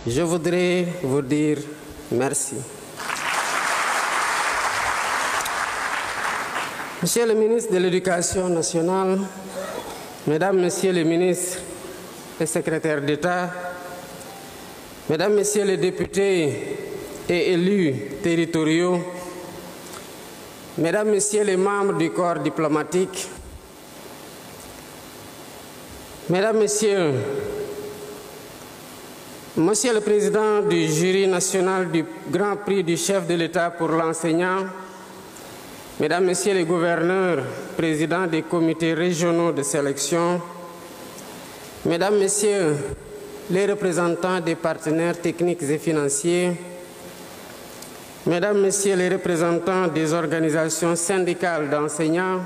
je voudrais vous dire merci. Monsieur le ministre de l'Éducation nationale, Mesdames, Messieurs les ministres et secrétaires d'État, Mesdames, Messieurs les députés et élus territoriaux, Mesdames, Messieurs les membres du corps diplomatique, Mesdames, Messieurs, Monsieur le Président du jury national du Grand Prix du chef de l'État pour l'enseignant, Mesdames, Messieurs les gouverneurs, présidents des comités régionaux de sélection, Mesdames, Messieurs les représentants des partenaires techniques et financiers, Mesdames, Messieurs les représentants des organisations syndicales d'enseignants,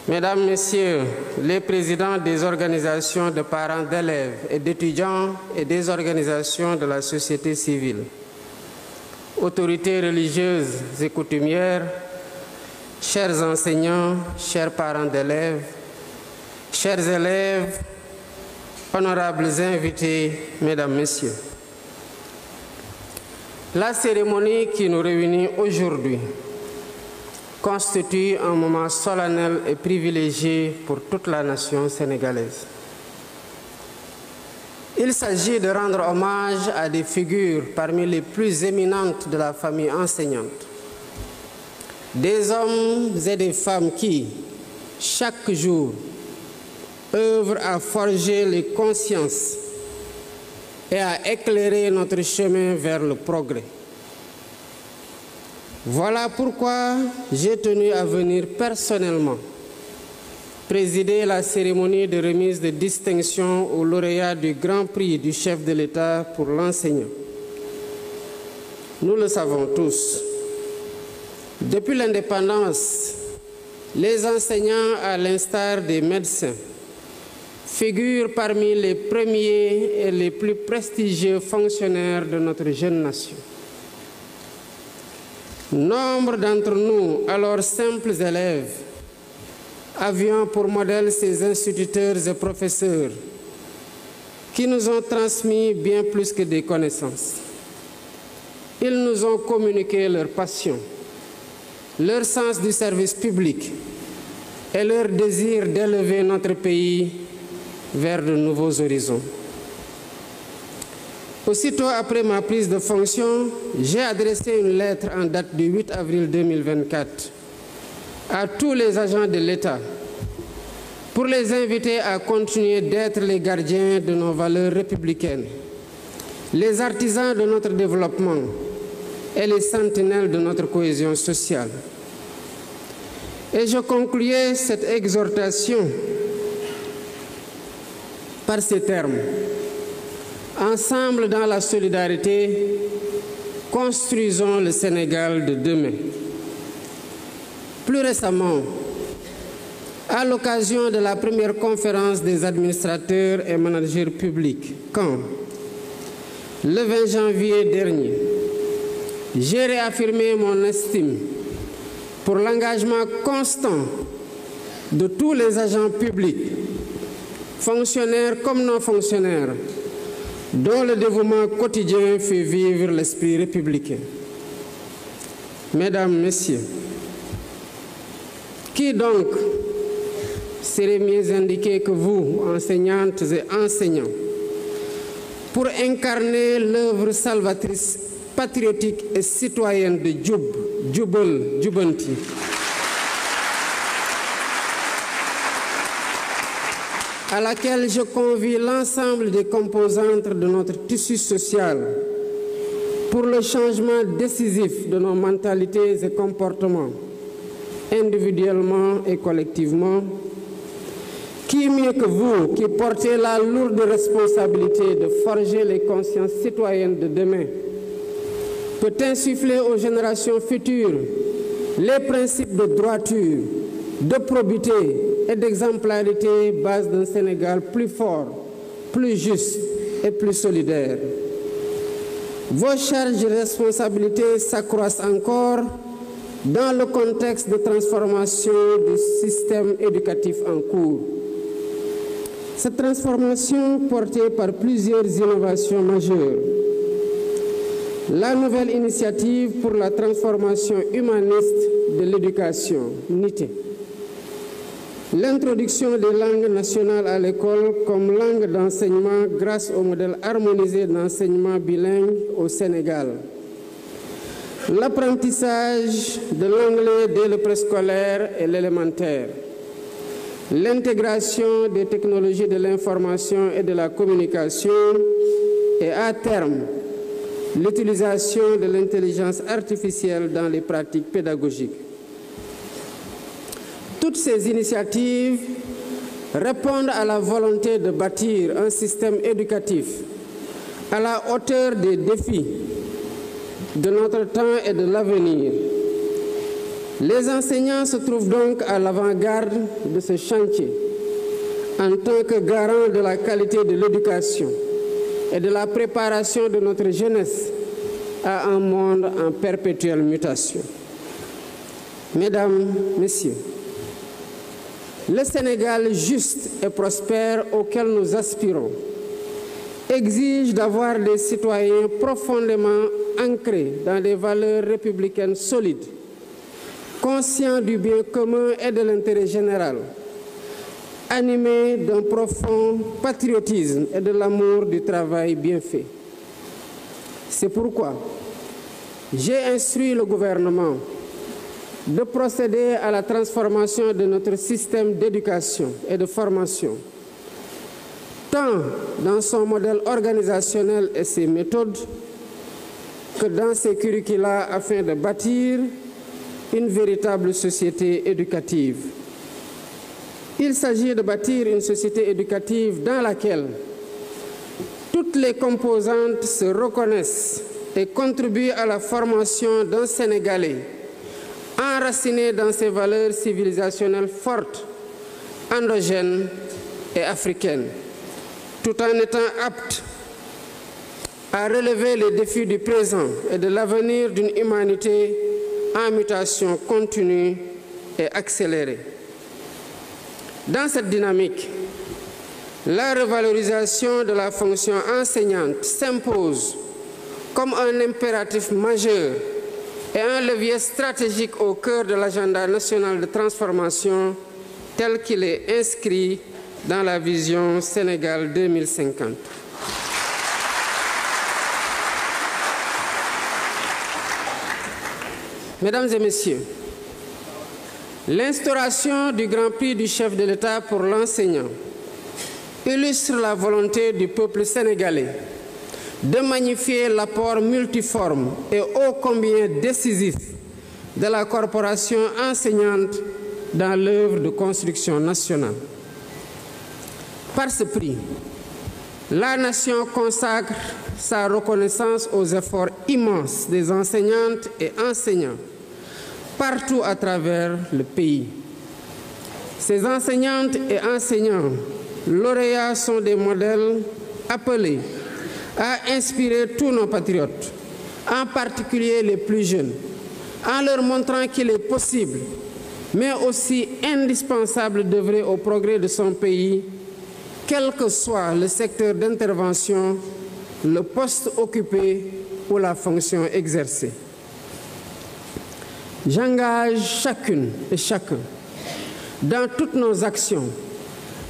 Mesdames, Messieurs les présidents des organisations de parents d'élèves et d'étudiants et des organisations de la société civile, autorités religieuses et coutumières, chers enseignants, chers parents d'élèves, chers élèves, honorables invités, Mesdames, Messieurs. La cérémonie qui nous réunit aujourd'hui constitue un moment solennel et privilégié pour toute la nation sénégalaise. Il s'agit de rendre hommage à des figures parmi les plus éminentes de la famille enseignante. Des hommes et des femmes qui, chaque jour, œuvrent à forger les consciences et à éclairer notre chemin vers le progrès. Voilà pourquoi j'ai tenu à venir personnellement présider la cérémonie de remise de distinction aux lauréats du Grand Prix du chef de l'État pour l'enseignant. Nous le savons tous, depuis l'indépendance, les enseignants, à l'instar des médecins, figurent parmi les premiers et les plus prestigieux fonctionnaires de notre jeune nation. Nombre d'entre nous, alors simples élèves, avions pour modèle ces instituteurs et professeurs qui nous ont transmis bien plus que des connaissances. Ils nous ont communiqué leur passion, leur sens du service public et leur désir d'élever notre pays vers de nouveaux horizons. Aussitôt après ma prise de fonction, j'ai adressé une lettre en date du 8 avril 2024 à tous les agents de l'État pour les inviter à continuer d'être les gardiens de nos valeurs républicaines, les artisans de notre développement et les sentinelles de notre cohésion sociale. Et je concluais cette exhortation par ces termes. Ensemble, dans la solidarité, construisons le Sénégal de demain. Plus récemment, à l'occasion de la première conférence des administrateurs et managers publics, quand, le 20 janvier dernier, j'ai réaffirmé mon estime pour l'engagement constant de tous les agents publics, fonctionnaires comme non fonctionnaires, dont le dévouement quotidien fait vivre l'esprit républicain. Mesdames, Messieurs, qui donc serait mieux indiqué que vous, enseignantes et enseignants, pour incarner l'œuvre salvatrice, patriotique et citoyenne de Jubal Jubanti, à laquelle je convie l'ensemble des composantes de notre tissu social pour le changement décisif de nos mentalités et comportements, individuellement et collectivement. Qui mieux que vous, qui portez la lourde responsabilité de forger les consciences citoyennes de demain, peut insuffler aux générations futures les principes de droiture, de probité et d'exemplarité, base d'un Sénégal plus fort, plus juste et plus solidaire. Vos charges et responsabilités s'accroissent encore dans le contexte de transformation du système éducatif en cours. Cette transformation portée par plusieurs innovations majeures. La nouvelle initiative pour la transformation humaniste de l'éducation, NITE. L'introduction des langues nationales à l'école comme langue d'enseignement grâce au modèle harmonisé d'enseignement bilingue au Sénégal. L'apprentissage de l'anglais dès le préscolaire et l'élémentaire. L'intégration des technologies de l'information et de la communication et à terme, l'utilisation de l'intelligence artificielle dans les pratiques pédagogiques. Toutes ces initiatives répondent à la volonté de bâtir un système éducatif à la hauteur des défis de notre temps et de l'avenir. Les enseignants se trouvent donc à l'avant-garde de ce chantier en tant que garant de la qualité de l'éducation et de la préparation de notre jeunesse à un monde en perpétuelle mutation. Mesdames, Messieurs, le Sénégal juste et prospère auquel nous aspirons exige d'avoir des citoyens profondément ancrés dans des valeurs républicaines solides, conscients du bien commun et de l'intérêt général, animés d'un profond patriotisme et de l'amour du travail bien fait. C'est pourquoi j'ai instruit le gouvernement de procéder à la transformation de notre système d'éducation et de formation, tant dans son modèle organisationnel et ses méthodes que dans ses curricula afin de bâtir une véritable société éducative. Il s'agit de bâtir une société éducative dans laquelle toutes les composantes se reconnaissent et contribuent à la formation d'un Sénégalais enraciné dans ses valeurs civilisationnelles fortes, endogènes et africaines, tout en étant apte à relever les défis du présent et de l'avenir d'une humanité en mutation continue et accélérée. Dans cette dynamique, la revalorisation de la fonction enseignante s'impose comme un impératif majeur et un levier stratégique au cœur de l'agenda national de transformation tel qu'il est inscrit dans la vision Sénégal 2050. Mesdames et Messieurs, l'instauration du Grand Prix du chef de l'État pour l'enseignant illustre la volonté du peuple sénégalais de magnifier l'apport multiforme et ô combien décisif de la corporation enseignante dans l'œuvre de construction nationale. Par ce prix, la nation consacre sa reconnaissance aux efforts immenses des enseignantes et enseignants partout à travers le pays. Ces enseignantes et enseignants lauréats sont des modèles appelés à inspirer tous nos patriotes, en particulier les plus jeunes, en leur montrant qu'il est possible, mais aussi indispensable d'œuvrer au progrès de son pays, quel que soit le secteur d'intervention, le poste occupé ou la fonction exercée. J'engage chacune et chacun, dans toutes nos actions,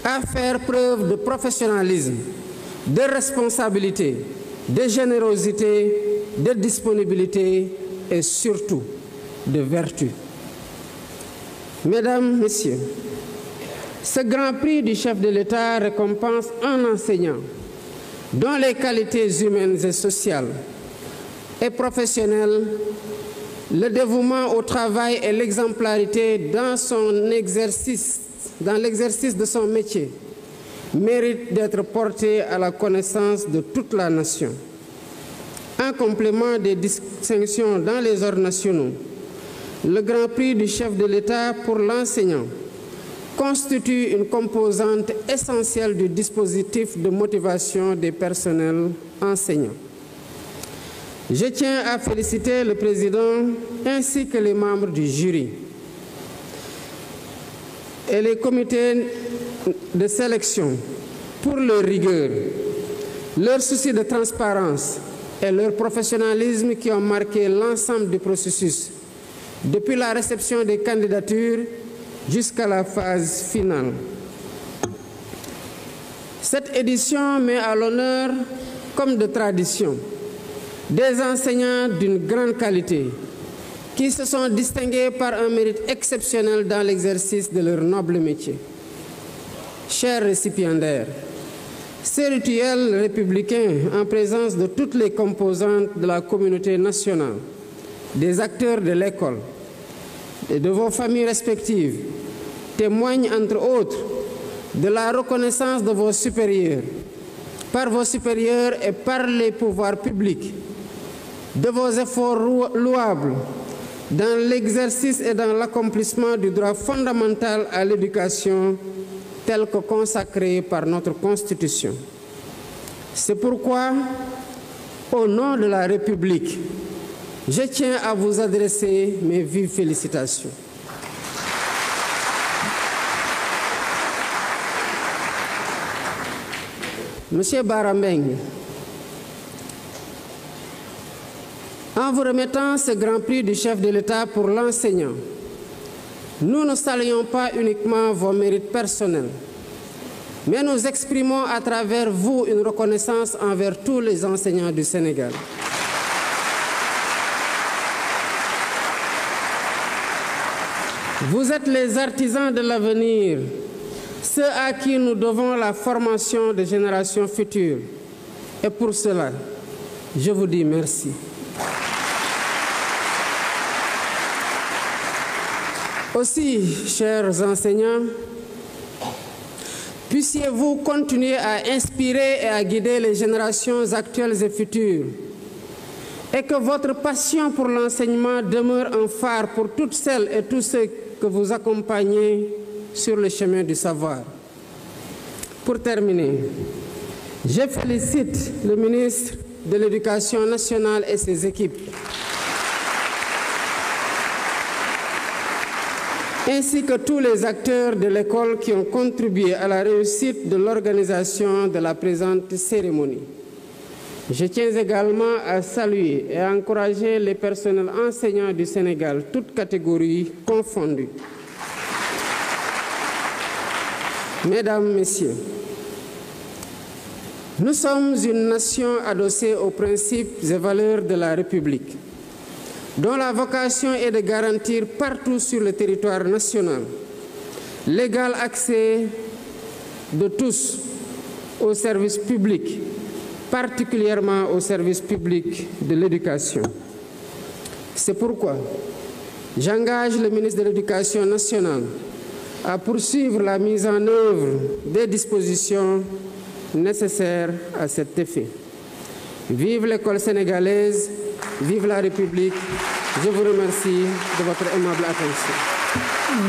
à faire preuve de professionnalisme, de responsabilité, de générosité, de disponibilité et surtout de vertu. Mesdames, Messieurs, ce Grand Prix du chef de l'État récompense un enseignant dont les qualités humaines et sociales et professionnelles, le dévouement au travail et l'exemplarité dans l'exercice de son métier mérite d'être porté à la connaissance de toute la nation. En complément des distinctions dans les ordres nationaux, le Grand Prix du chef de l'État pour l'enseignant constitue une composante essentielle du dispositif de motivation des personnels enseignants. Je tiens à féliciter le président ainsi que les membres du jury et les comités de sélection pour leur rigueur, leur souci de transparence et leur professionnalisme qui ont marqué l'ensemble du processus, depuis la réception des candidatures jusqu'à la phase finale. Cette édition met à l'honneur, comme de tradition, des enseignants d'une grande qualité qui se sont distingués par un mérite exceptionnel dans l'exercice de leur noble métier. Chers récipiendaires, ces rituels républicains en présence de toutes les composantes de la communauté nationale, des acteurs de l'école et de vos familles respectives témoignent entre autres de la reconnaissance de vos supérieurs, par vos supérieurs et par les pouvoirs publics, de vos efforts louables dans l'exercice et dans l'accomplissement du droit fondamental à l'éducation tel que consacré par notre Constitution. C'est pourquoi, au nom de la République, je tiens à vous adresser mes vives félicitations. Monsieur Bara Mbengue, en vous remettant ce grand prix du chef de l'État pour l'enseignant, nous ne saluons pas uniquement vos mérites personnels, mais nous exprimons à travers vous une reconnaissance envers tous les enseignants du Sénégal. Vous êtes les artisans de l'avenir, ceux à qui nous devons la formation des générations futures. Et pour cela, je vous dis merci. Aussi, chers enseignants, puissiez-vous continuer à inspirer et à guider les générations actuelles et futures, et que votre passion pour l'enseignement demeure un phare pour toutes celles et tous ceux que vous accompagnez sur le chemin du savoir. Pour terminer, je félicite le ministre de l'Éducation nationale et ses équipes, ainsi que tous les acteurs de l'école qui ont contribué à la réussite de l'organisation de la présente cérémonie. Je tiens également à saluer et à encourager les personnels enseignants du Sénégal, toutes catégories confondues. Mesdames, Messieurs, nous sommes une nation adossée aux principes et valeurs de la République, dont la vocation est de garantir partout sur le territoire national l'égal accès de tous aux services publics, particulièrement au service public de l'éducation. C'est pourquoi j'engage le ministre de l'Éducation nationale à poursuivre la mise en œuvre des dispositions nécessaires à cet effet. Vive l'école sénégalaise, vive la République. Je vous remercie de votre aimable attention.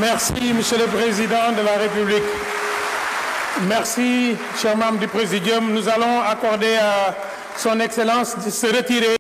Merci, Monsieur le Président de la République. Merci, chers membres du Présidium. Nous allons accorder à Son Excellence de se retirer.